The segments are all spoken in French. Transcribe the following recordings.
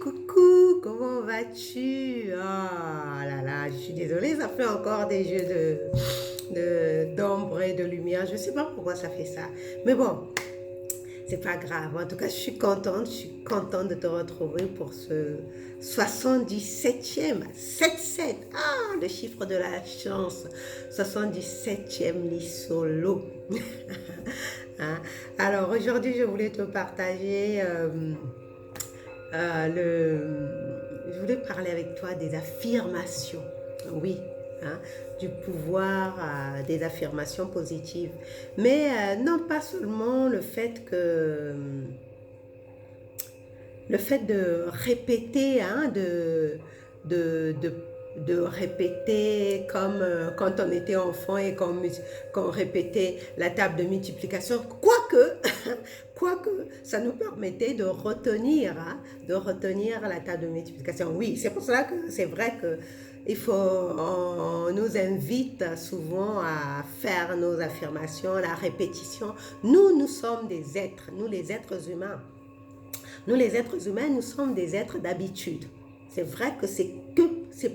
Coucou, comment vas-tu? Ah là là, je suis désolée, ça fait encore des jeux d'ombre et de lumière. Je ne sais pas pourquoi ça fait ça. Mais bon, c'est pas grave. En tout cas, je suis contente de te retrouver pour ce 77e, 7-7. Ah, le chiffre de la chance. 77e lit solo. Hein? Alors aujourd'hui, je voulais te partager je voulais parler avec toi des affirmations. Oui, hein, du pouvoir des affirmations positives. Mais non pas seulement le fait de répéter, hein, de, de, de répéter comme quand on était enfant et qu'on répétait la table de multiplication, quoique ça nous permettait de retenir, hein, de retenir la table de multiplication. Oui, c'est pour cela que c'est vrai que on nous invite souvent à faire nos affirmations, la répétition. Nous sommes des êtres, nous les êtres humains. Nous, les êtres humains, nous sommes des êtres d'habitude. C'est vrai que c'est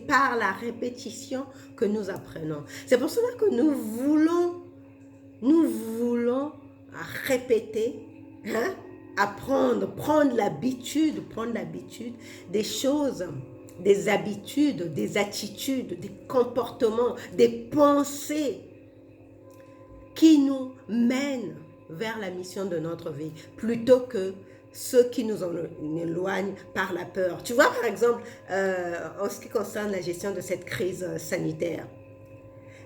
par la répétition que nous apprenons. C'est pour cela que nous voulons répéter, hein, apprendre, prendre l'habitude des choses, des habitudes, des attitudes, des comportements, des pensées qui nous mènent vers la mission de notre vie, plutôt que ceux qui nous en éloignent par la peur. Tu vois, par exemple, en ce qui concerne la gestion de cette crise sanitaire,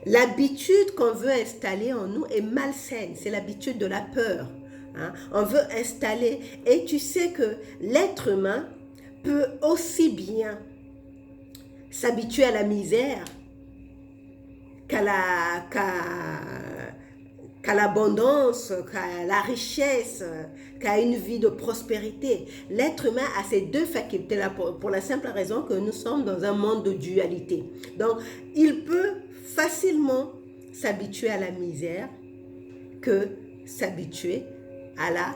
l'habitude qu'on veut installer en nous est malsaine, c'est l'habitude de la peur. Hein? On veut installer, et tu sais que l'être humain peut aussi bien s'habituer à la misère qu'à l'abondance, qu'à la richesse, qu'à une vie de prospérité. L'être humain a ces deux facultés-là pour la simple raison que nous sommes dans un monde de dualité. Donc, il peut facilement s'habituer à la misère que s'habituer à la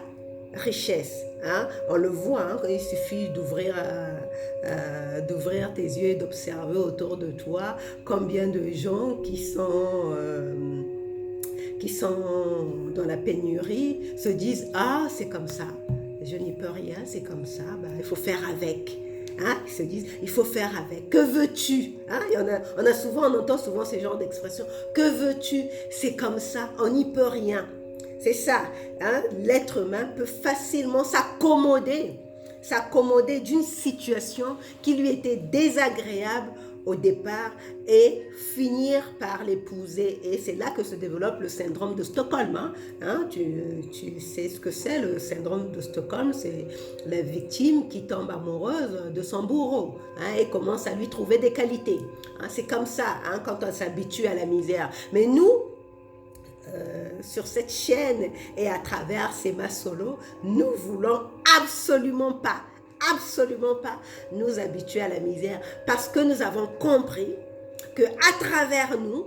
richesse. Hein? On le voit, hein, il suffit d'ouvrir tes yeux et d'observer autour de toi combien de gens qui sont dans la pénurie se disent « Ah, c'est comme ça, je n'y peux rien, c'est comme ça, ben, il faut faire avec. » Hein? Ils se disent « Il faut faire avec. Que veux-tu » hein? On entend souvent ces genres d'expressions. « Que veux-tu » C'est comme ça, on n'y peut rien. C'est ça, hein? L'être humain peut facilement s'accommoder d'une situation qui lui était désagréable au départ et finir par l'épouser. Et c'est là que se développe le syndrome de Stockholm. Hein? Tu sais ce que c'est le syndrome de Stockholm, c'est la victime qui tombe amoureuse de son bourreau, hein, et commence à lui trouver des qualités. Hein? C'est comme ça, hein, quand on s'habitue à la misère. Mais nous, sur cette chaîne et à travers ces solo, nous voulons absolument pas nous habituer à la misère, parce que nous avons compris que à travers nous,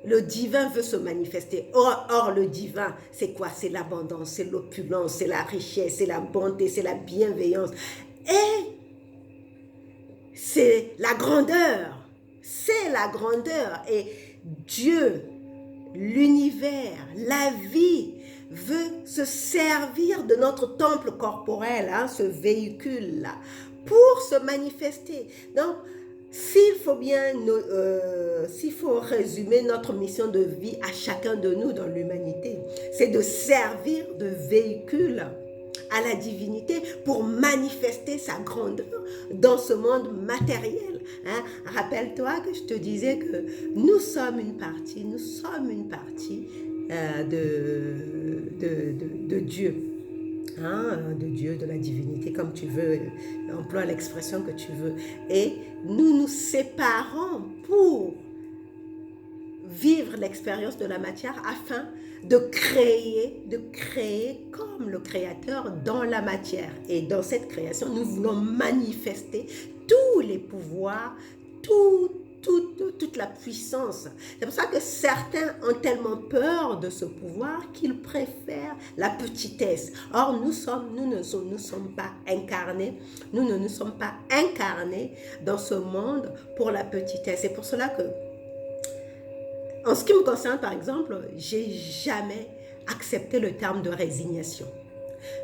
le divin veut se manifester. Or le divin, c'est quoi? C'est l'abondance, c'est l'opulence, c'est la richesse, c'est la bonté, c'est la bienveillance. Et c'est la grandeur. C'est la grandeur. Et Dieu, l'univers, la vie veut se servir de notre temple corporel, hein, ce véhicule-là, pour se manifester. Donc, s'il faut résumer notre mission de vie à chacun de nous dans l'humanité, c'est de servir de véhicule à la divinité pour manifester sa grandeur dans ce monde matériel. Hein? Rappelle-toi que je te disais que nous sommes une partie de Dieu. Hein, de Dieu, de la divinité, comme tu veux, emploie l'expression que tu veux. Et nous nous séparons pour vivre l'expérience de la matière afin de créer comme le Créateur dans la matière. Et dans cette création, nous voulons manifester tous les pouvoirs, toute la puissance. C'est pour ça que certains ont tellement peur de ce pouvoir qu'ils préfèrent la petitesse. Or, nous ne sommes pas incarnés, nous ne nous sommes pas incarnés dans ce monde pour la petitesse. C'est pour cela que, en ce qui me concerne par exemple, j'ai jamais accepté le terme de résignation.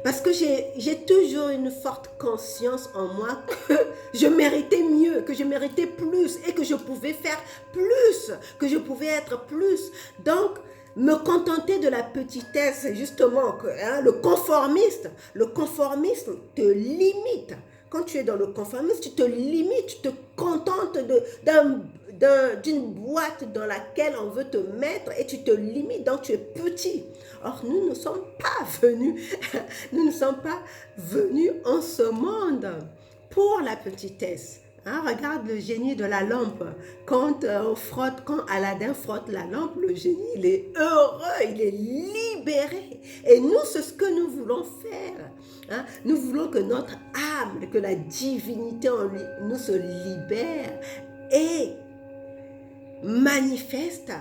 Parce que j'ai toujours une forte conscience en moi que je méritais mieux, que je méritais plus et que je pouvais faire plus, que je pouvais être plus. Donc, me contenter de la petitesse, justement, le conformisme te limite. Quand tu es dans le conformisme, tu te limites, tu te contentes d'une boîte dans laquelle on veut te mettre et tu te limites, donc tu es petit. Or, nous ne sommes pas venus, nous ne sommes pas venus en ce monde pour la petitesse. Hein, regarde le génie de la lampe. Quand Aladdin frotte la lampe, le génie, il est heureux, il est libéré. Et nous, c'est ce que nous voulons faire. Hein? Nous voulons que notre âme, que la divinité en nous se libère et manifeste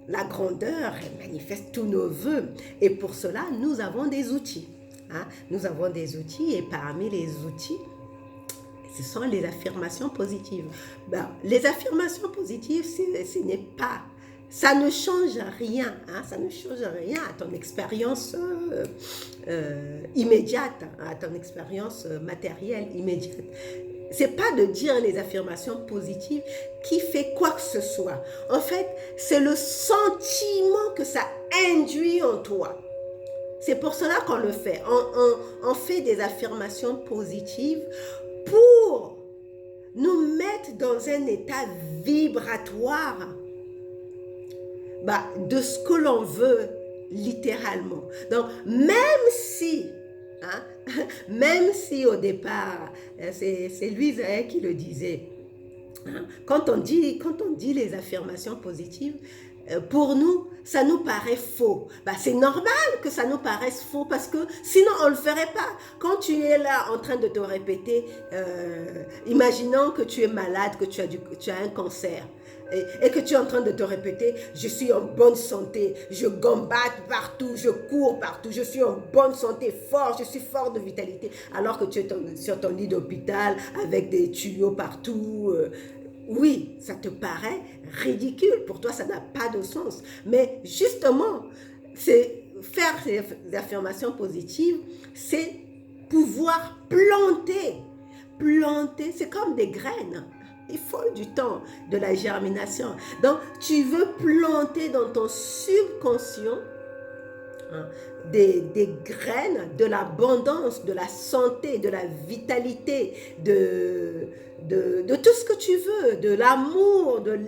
la grandeur, et manifeste tous nos vœux. Et pour cela, nous avons des outils. Hein? Nous avons des outils et parmi les outils, ce sont les affirmations positives. Ben, les affirmations positives, ce n'est pas, ça ne change rien, hein, ça ne change rien à ton expérience immédiate, à ton expérience matérielle immédiate. C'est pas de dire les affirmations positives qui fait quoi que ce soit. En fait, c'est le sentiment que ça induit en toi. C'est pour cela qu'on le fait. On fait des affirmations positives pour nous mettre dans un état vibratoire de ce que l'on veut littéralement. Donc, même si au départ, c'est Louise Hay qui le disait, hein, quand on dit les affirmations positives, pour nous, ça nous paraît faux. C'est normal que ça nous paraisse faux parce que sinon on ne le ferait pas. Quand tu es là en train de te répéter, imaginons que tu es malade, que tu as un cancer. Et que tu es en train de te répéter, je suis en bonne santé, je gambade partout, je cours partout, je suis en bonne santé, je suis fort de vitalité, alors que tu es sur ton lit d'hôpital avec des tuyaux partout. Oui, ça te paraît ridicule, pour toi ça n'a pas de sens. Mais justement, faire ces affirmations positives, c'est pouvoir planter. Planter, c'est comme des graines. Il faut du temps, de la germination. Donc, tu veux planter dans ton subconscient des graines de l'abondance, de la santé, de la vitalité, de tout ce que tu veux, de l'amour, de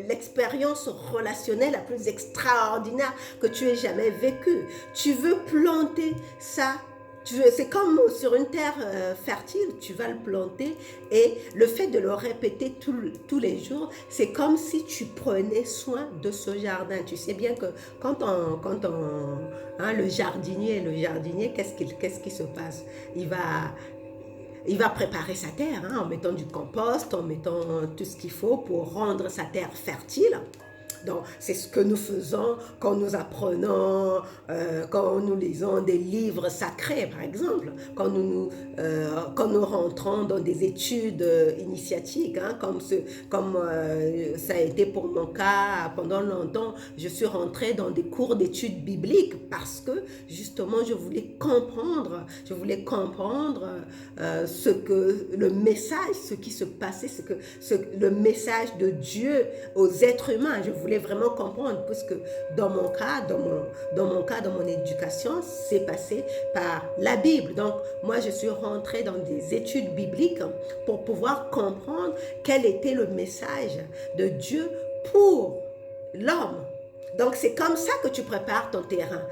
l'expérience relationnelle la plus extraordinaire que tu aies jamais vécue. Tu veux planter ça. C'est comme sur une terre fertile, tu vas le planter et le fait de le répéter tous les jours, c'est comme si tu prenais soin de ce jardin. Tu sais bien que quand le jardinier, qu'est-ce qui se passe? Il va préparer sa terre en mettant du compost, en mettant tout ce qu'il faut pour rendre sa terre fertile. Donc, c'est ce que nous faisons quand nous apprenons, quand nous lisons des livres sacrés, par exemple, quand nous rentrons dans des études initiatiques, comme ça a été pour mon cas pendant longtemps. Je suis rentrée dans des cours d'études bibliques parce que, justement, je voulais comprendre ce que le message, ce qui se passait, le message de Dieu aux êtres humains. Je voulais vraiment comprendre, puisque dans mon éducation, c'est passé par la Bible. Donc, moi, je suis rentrée dans des études bibliques pour pouvoir comprendre quel était le message de Dieu pour l'homme. Donc, c'est comme ça que tu prépares ton terrain,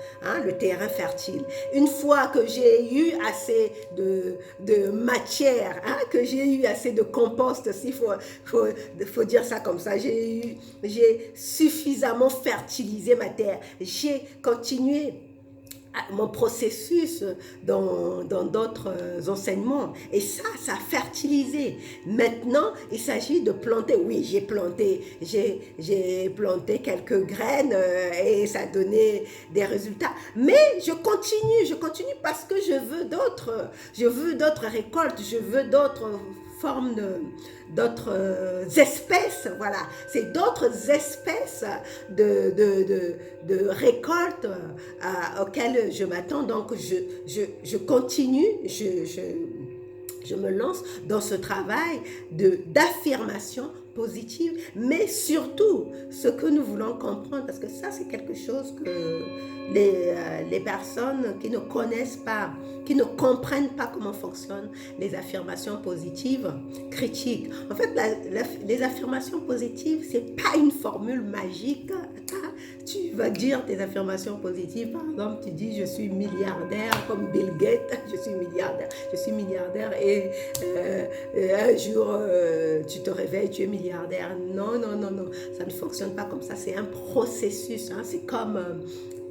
le terrain fertile. Une fois que j'ai eu assez de matière, que j'ai eu assez de compost, s'il faut dire ça comme ça, j'ai suffisamment fertilisé ma terre. J'ai continué mon processus dans d'autres enseignements. Et ça a fertilisé. Maintenant, il s'agit de planter. Oui, j'ai planté quelques graines et ça a donné des résultats. Mais je continue parce que je veux d'autres récoltes, je veux d'autres formes d'autres espèces, voilà, c'est d'autres espèces de récoltes auxquelles je m'attends. Donc je continue, je me lance dans ce travail d'affirmation positive, mais surtout ce que nous voulons comprendre, parce que ça c'est quelque chose que les personnes qui ne connaissent pas, qui ne comprennent pas comment fonctionnent les affirmations positives critiquent. En fait, les affirmations positives, c'est pas une formule magique. Tu vas dire tes affirmations positives, par exemple, tu dis je suis milliardaire comme Bill Gates, je suis milliardaire et un jour tu te réveilles, tu es milliardaire. Non, ça ne fonctionne pas comme ça, c'est un processus, hein. C'est comme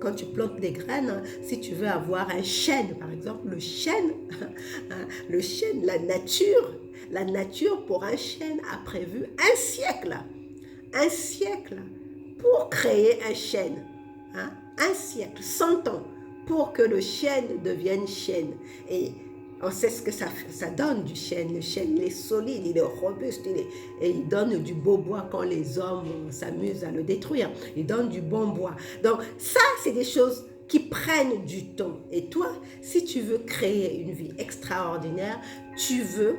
quand tu plantes des graines, si tu veux avoir un chêne, par exemple, le chêne, la nature pour un chêne a prévu un siècle pour créer un chêne, hein? Un siècle, 100 ans, pour que le chêne devienne chêne. Et on sait ce que ça donne du chêne. Le chêne, il est solide, il est robuste, et il donne du beau bois quand les hommes s'amusent à le détruire. Il donne du bon bois. Donc ça, c'est des choses qui prennent du temps. Et toi, si tu veux créer une vie extraordinaire, tu veux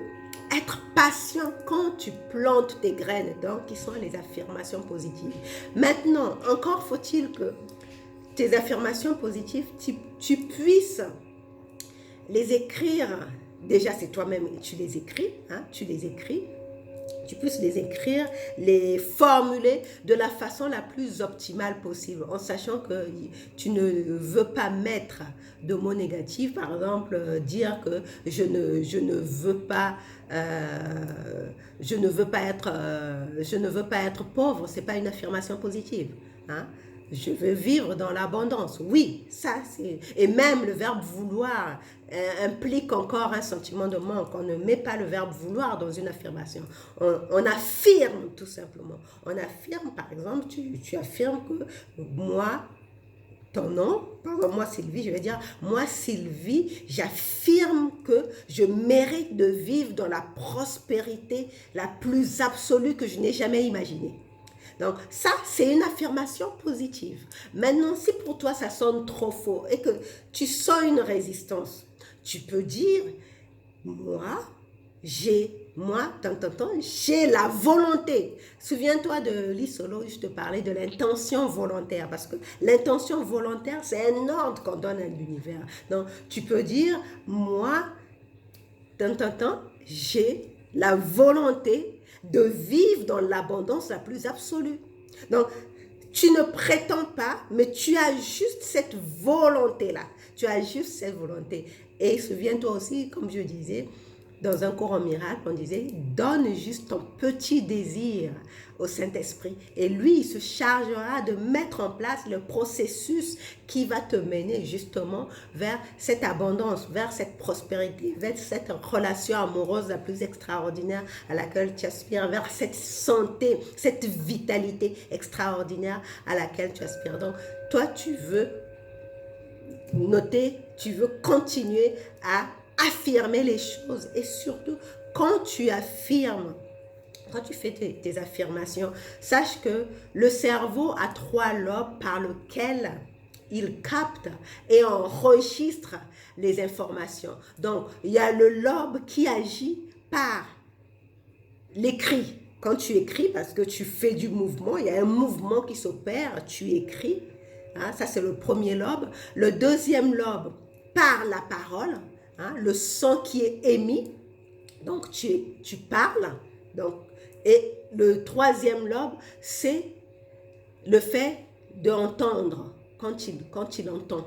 être patient quand tu plantes tes graines, donc qui sont les affirmations positives. Maintenant, encore faut-il que tes affirmations positives, tu puisses les écrire. Déjà, c'est toi-même, tu les écris, hein, tu puisses les écrire, les formuler de la façon la plus optimale possible, en sachant que tu ne veux pas mettre de mots négatifs, par exemple, dire que je ne veux pas être pauvre, c'est pas une affirmation positive, hein. Je veux vivre dans l'abondance. Oui, ça c'est... Et même le verbe vouloir implique encore un sentiment de manque. On ne met pas le verbe vouloir dans une affirmation. On affirme tout simplement. On affirme, par exemple, tu affirmes que moi, ton nom, par exemple, moi Sylvie, je vais dire, moi Sylvie, j'affirme que je mérite de vivre dans la prospérité la plus absolue que je n'ai jamais imaginée. Donc ça, c'est une affirmation positive. Maintenant, si pour toi ça sonne trop faux et que tu sens une résistance, tu peux dire, j'ai la volonté. Souviens-toi de l'Isolo, je te parlais de l'intention volontaire, parce que l'intention volontaire, c'est un ordre qu'on donne à l'univers. Donc, tu peux dire, j'ai la volonté de vivre dans l'abondance la plus absolue. Donc, tu ne prétends pas, mais tu as juste cette volonté-là. Tu as juste cette volonté. Et souviens-toi aussi, comme je disais, dans un cours en miracle, on disait, donne juste ton petit désir au Saint-Esprit. Et lui, il se chargera de mettre en place le processus qui va te mener justement vers cette abondance, vers cette prospérité, vers cette relation amoureuse la plus extraordinaire à laquelle tu aspires, vers cette santé, cette vitalité extraordinaire à laquelle tu aspires. Donc, toi, tu veux noter, tu veux continuer à affirmer les choses, et surtout quand tu affirmes, quand tu fais tes affirmations, sache que le cerveau a 3 lobes par lesquels il capte et enregistre les informations. Donc, il y a le lobe qui agit par l'écrit. Quand tu écris, parce que tu fais du mouvement, il y a un mouvement qui s'opère, tu écris. Hein, ça, c'est le premier lobe. Le deuxième lobe, par la parole, hein, le son qui est émis. Donc, tu parles. Donc, et le troisième lobe, c'est le fait d'entendre quand il entend.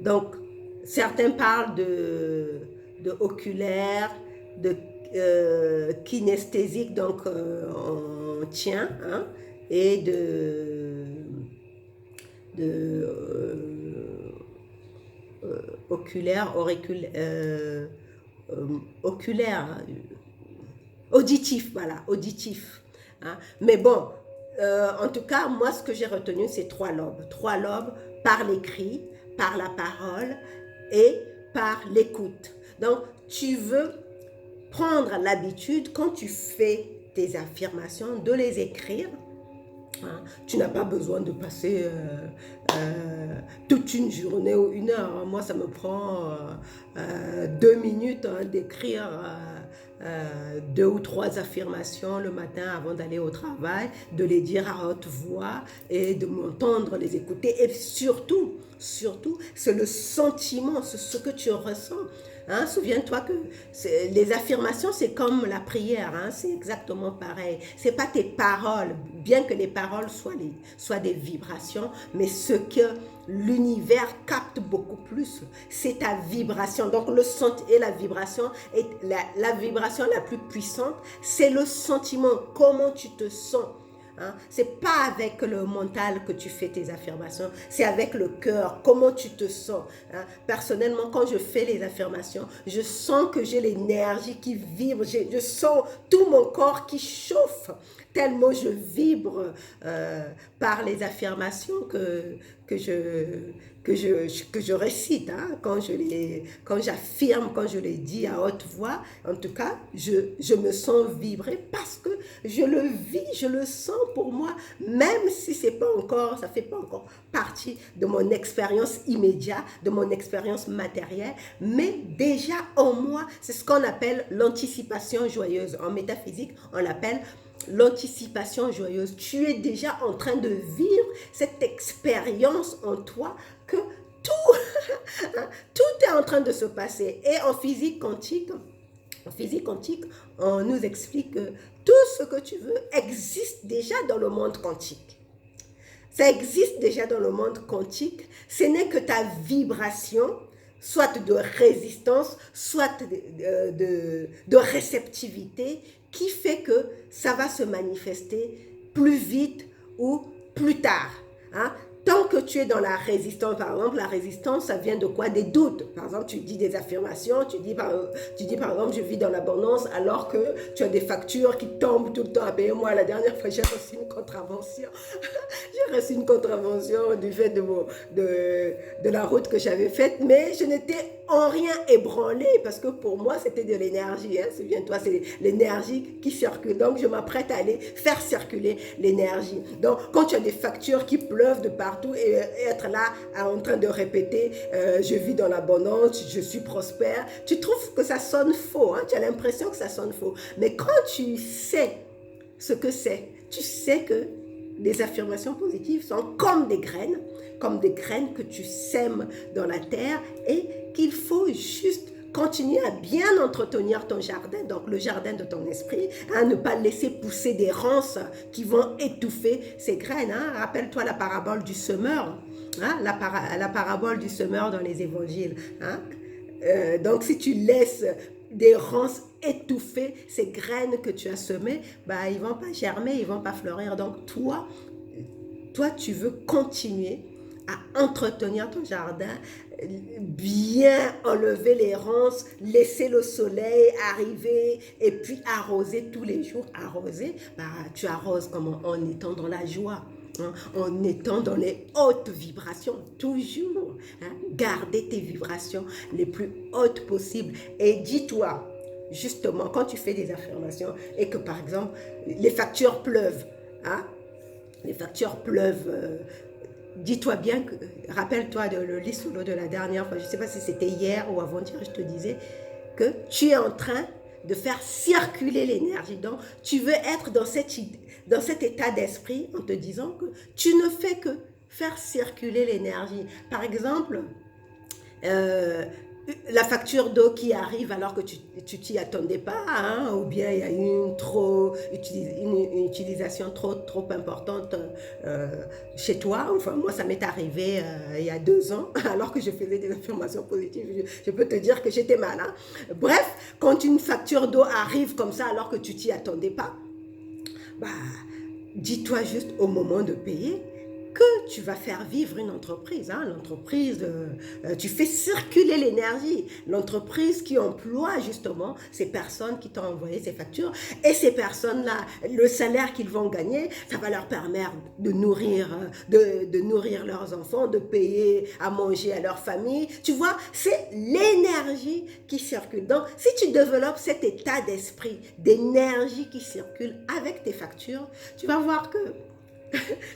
Donc, certains parlent de oculaire, de kinesthésique, donc on tient, hein, et oculaire, oculaire, auditif, voilà, auditif. Hein. Mais bon, en tout cas, moi, ce que j'ai retenu, c'est 3 lobes. 3 lobes par l'écrit, par la parole et par l'écoute. Donc, tu veux prendre l'habitude, quand tu fais tes affirmations, de les écrire. Hein. Tu n'as pas besoin de passer toute une journée ou 1 heure. Moi, ça me prend 2 minutes d'écrire 2 ou 3 affirmations le matin avant d'aller au travail, de les dire à haute voix et de m'entendre les écouter. Et surtout, c'est le sentiment, c'est ce que tu ressens. Hein, souviens-toi que les affirmations, c'est comme la prière, hein, c'est exactement pareil. Ce n'est pas tes paroles, bien que les paroles soient des vibrations, mais ce que l'univers capte beaucoup plus, c'est ta vibration. Donc le son et la vibration, est la vibration la plus puissante, c'est le sentiment, comment tu te sens. Hein? C'est pas avec le mental que tu fais tes affirmations, c'est avec le cœur, comment tu te sens. Hein? Personnellement, quand je fais les affirmations, je sens que j'ai l'énergie qui vibre, je sens tout mon corps qui chauffe, tellement je vibre par les affirmations que je récite, hein, quand j'affirme, quand je les dis à haute voix. En tout cas, je me sens vibrer parce que je le vis, je le sens pour moi, même si ça ne fait pas encore partie de mon expérience immédiate, de mon expérience matérielle, mais déjà en moi, c'est ce qu'on appelle l'anticipation joyeuse. En métaphysique, on l'appelle l'anticipation joyeuse. Tu es déjà en train de vivre cette expérience en toi que tout est en train de se passer. Et en physique quantique, on nous explique que tout ce que tu veux existe déjà dans le monde quantique. Ça existe déjà dans le monde quantique. Ce n'est que ta vibration, soit de résistance, soit de réceptivité, qui fait que ça va se manifester plus vite ou plus tard. Hein? Tant que tu es dans la résistance, par exemple, la résistance, ça vient de quoi? Des doutes. Par exemple, tu dis des affirmations, tu dis par exemple, je vis dans l'abondance, alors que tu as des factures qui tombent tout le temps à payer. Moi, la dernière fois, j'ai reçu une contravention. J'ai reçu une contravention du fait de la route que j'avais faite, mais je n'étais en rien ébranlé, parce que pour moi, c'était de l'énergie. Hein? Souviens-toi, c'est l'énergie qui circule. Donc, je m'apprête à aller faire circuler l'énergie. Donc, quand tu as des factures qui pleuvent de partout, et être là en train de répéter je vis dans l'abondance, je suis prospère, tu trouves que ça sonne faux, hein? Tu as l'impression que ça sonne faux. Mais quand tu sais ce que c'est, tu sais que les affirmations positives sont comme des graines que tu sèmes dans la terre et qu'il faut juste continuer à bien entretenir ton jardin, donc le jardin de ton esprit, hein, ne pas laisser pousser des ronces qui vont étouffer ces graines. Hein. Rappelle-toi la parabole du semeur, hein, la parabole du semeur dans les évangiles. Hein. Donc si tu laisses des ronces étouffer ces graines que tu as semées, bah, ils ne vont pas germer, ils ne vont pas fleurir. Donc toi, tu veux continuer à entretenir ton jardin, bien enlever les ronces, laisser le soleil arriver et puis arroser tous les jours. Arroser, bah, tu arroses comment? En étant dans la joie, hein, en étant dans les hautes vibrations, toujours. Hein, garder tes vibrations les plus hautes possibles. Et dis-toi, justement, quand tu fais des affirmations et que par exemple, les factures pleuvent, hein, les factures pleuvent, dis-toi bien, rappelle-toi de le lit solo de la dernière fois, je ne sais pas si c'était hier ou avant-hier, je te disais que tu es en train de faire circuler l'énergie. Donc, tu veux être dans cet état d'esprit en te disant que tu ne fais que faire circuler l'énergie. Par exemple, la facture d'eau qui arrive alors que tu t'y attendais pas, hein, ou bien il y a une utilisation trop importante chez toi. Enfin, moi, ça m'est arrivé il y a 2 ans, alors que je faisais des affirmations positives. Je peux te dire que j'étais mal. Hein. Bref, quand une facture d'eau arrive comme ça alors que tu t'y attendais pas, bah, dis-toi juste au moment de payer que tu vas faire vivre une entreprise. Hein. L'entreprise, tu fais circuler l'énergie. L'entreprise qui emploie justement ces personnes qui t'ont envoyé ces factures. Et ces personnes-là, le salaire qu'ils vont gagner, ça va leur permettre de nourrir leurs enfants, de payer à manger à leur famille. Tu vois, c'est l'énergie qui circule. Donc, si tu développes cet état d'esprit, d'énergie qui circule avec tes factures, tu vas voir que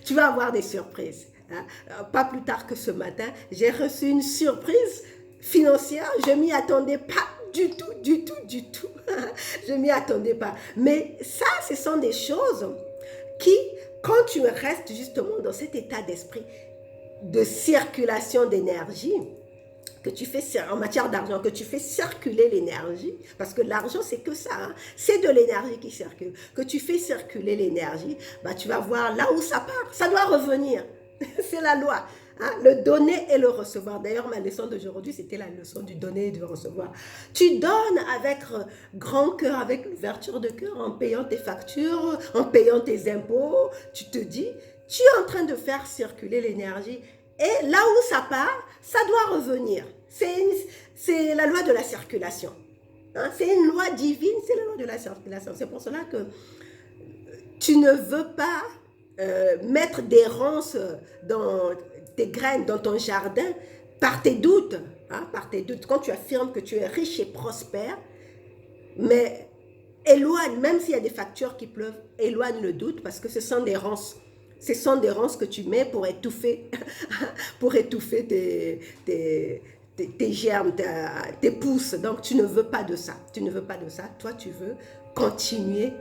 tu vas avoir des surprises. Hein. Pas plus tard que ce matin, j'ai reçu une surprise financière. Je ne m'y attendais pas du tout. Je ne m'y attendais pas. Mais ça, ce sont des choses qui, quand tu restes justement dans cet état d'esprit de circulation d'énergie, que tu fais en matière d'argent, que tu fais circuler l'énergie, parce que l'argent c'est que ça, hein, c'est de l'énergie qui circule, que tu fais circuler l'énergie, bah, tu vas voir là où ça part, ça doit revenir, c'est la loi, hein, le donner et le recevoir. D'ailleurs ma leçon d'aujourd'hui c'était la leçon du donner et du recevoir. Tu donnes avec grand cœur, avec l'ouverture de cœur, en payant tes factures, en payant tes impôts, tu te dis, tu es en train de faire circuler l'énergie. Et là où ça part, ça doit revenir. C'est la loi de la circulation. Hein? C'est une loi divine, c'est la loi de la circulation. C'est pour cela que tu ne veux pas mettre des ronces dans tes graines, dans ton jardin, par tes doutes. Hein? Par tes doutes. Quand tu affirmes que tu es riche et prospère, mais éloigne, même s'il y a des factures qui pleuvent, éloigne le doute parce que ce sont des ronces. Ce sont des ronces que tu mets pour étouffer, tes germes, tes pousses. Donc, tu ne veux pas de ça. Tu ne veux pas de ça. Toi, tu veux continuer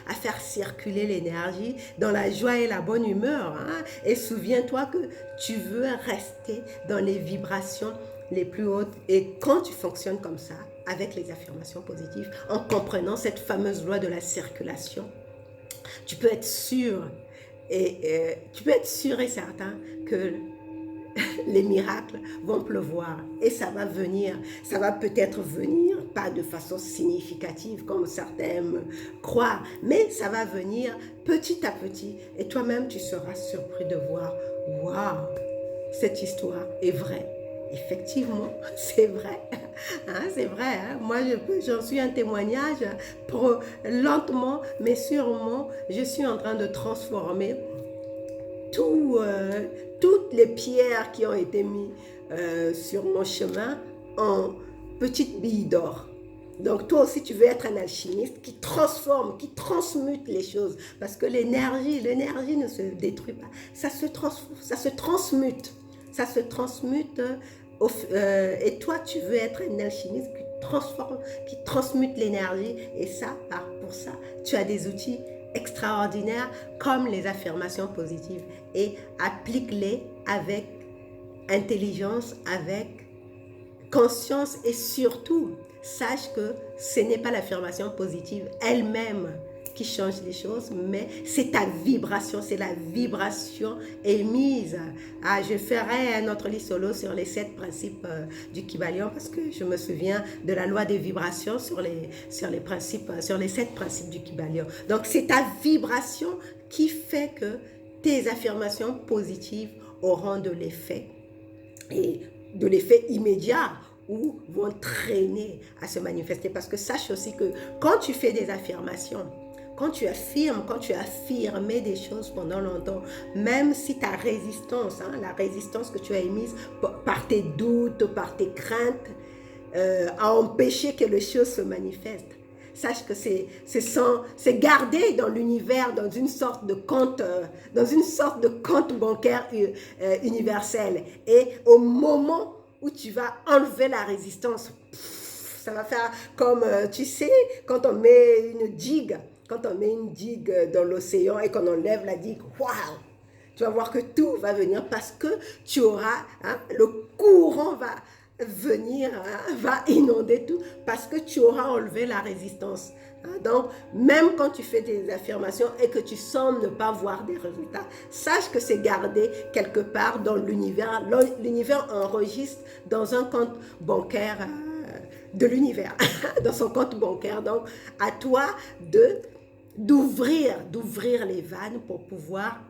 à faire circuler l'énergie dans la joie et la bonne humeur. Hein? Et souviens-toi que tu veux rester dans les vibrations les plus hautes. Et quand tu fonctionnes comme ça, avec les affirmations positives, en comprenant cette fameuse loi de la circulation, tu peux être sûr tu peux être sûr et certain que les miracles vont pleuvoir et ça va venir, ça va peut-être venir, pas de façon significative comme certains croient, mais ça va venir petit à petit et toi-même tu seras surpris de voir, waouh, cette histoire est vraie. Effectivement, c'est vrai, hein, c'est vrai. Hein? Moi, j'en suis un témoignage. Lentement, mais sûrement, je suis en train de transformer toutes les pierres qui ont été mises sur mon chemin en petites billes d'or. Donc toi aussi, tu veux être un alchimiste qui transforme, qui transmute les choses. Parce que l'énergie ne se détruit pas. Ça se transforme, ça se transmute. Ça se transmute et toi tu veux être un alchimiste qui transforme, qui transmute l'énergie et ça, pour ça, tu as des outils extraordinaires comme les affirmations positives et applique-les avec intelligence, avec conscience et surtout, sache que ce n'est pas l'affirmation positive elle-même qui change les choses, mais c'est ta vibration, c'est la vibration émise. Ah, je ferai un autre livre solo sur les 7 principes du Kybalion parce que je me souviens de la loi des vibrations sur les 7 principes du Kybalion. Donc, c'est ta vibration qui fait que tes affirmations positives auront de l'effet et de l'effet immédiat ou vont traîner à se manifester. Parce que sache aussi que quand tu fais des affirmations, quand tu as affirmé des choses pendant longtemps, même si ta résistance, hein, la résistance que tu as émise par tes doutes, par tes craintes, a empêché que les choses se manifestent, sache que c'est gardé dans l'univers, dans une sorte de compte bancaire universel. Et au moment où tu vas enlever la résistance, ça va faire comme, tu sais, quand on met une digue dans l'océan et qu'on enlève la digue, waouh! Tu vas voir que tout va venir parce que tu auras, hein, le courant va venir, hein, va inonder tout parce que tu auras enlevé la résistance. Hein. Donc, même quand tu fais des affirmations et que tu sens ne pas voir des résultats, sache que c'est gardé quelque part dans l'univers. L'univers enregistre dans un compte bancaire de l'univers, dans son compte bancaire. Donc, à toi de d'ouvrir les vannes pour pouvoir,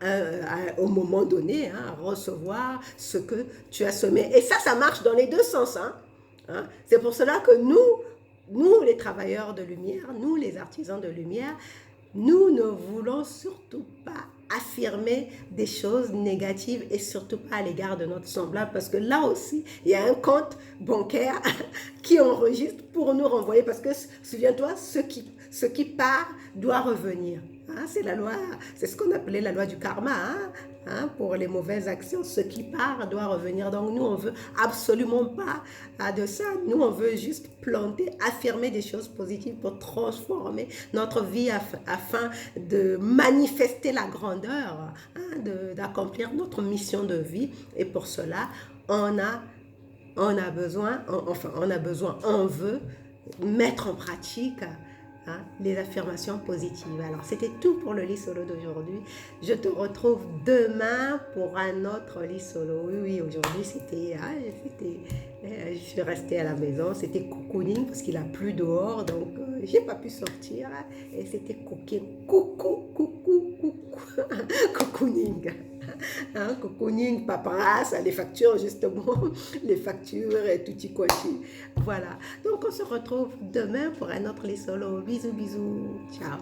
au moment donné, hein, recevoir ce que tu as semé. Et ça marche dans les deux sens. Hein. C'est pour cela que nous, les travailleurs de lumière, nous, les artisans de lumière, nous ne voulons surtout pas affirmer des choses négatives et surtout pas à l'égard de notre semblable, parce que là aussi, il y a un compte bancaire qui enregistre pour nous renvoyer, parce que, souviens-toi, ce qui part doit revenir. Hein, c'est la loi, c'est ce qu'on appelait la loi du karma, pour les mauvaises actions. Ce qui part doit revenir. Donc nous, on veut absolument pas de ça. Nous, on veut juste planter, affirmer des choses positives pour transformer notre vie afin de manifester la grandeur, d'accomplir notre mission de vie. Et pour cela, on veut mettre en pratique les affirmations positives. Alors, c'était tout pour le lit solo d'aujourd'hui. Je te retrouve demain pour un autre lit solo. Oui, aujourd'hui, je suis restée à la maison. C'était cocooning parce qu'il a plu dehors, donc j'ai pas pu sortir. Et c'était cocooning. Cocooning, paperasse, les factures justement, les factures et tutti quanti. Voilà. Donc on se retrouve demain pour un autre lit solo. Bisous, bisous. Ciao.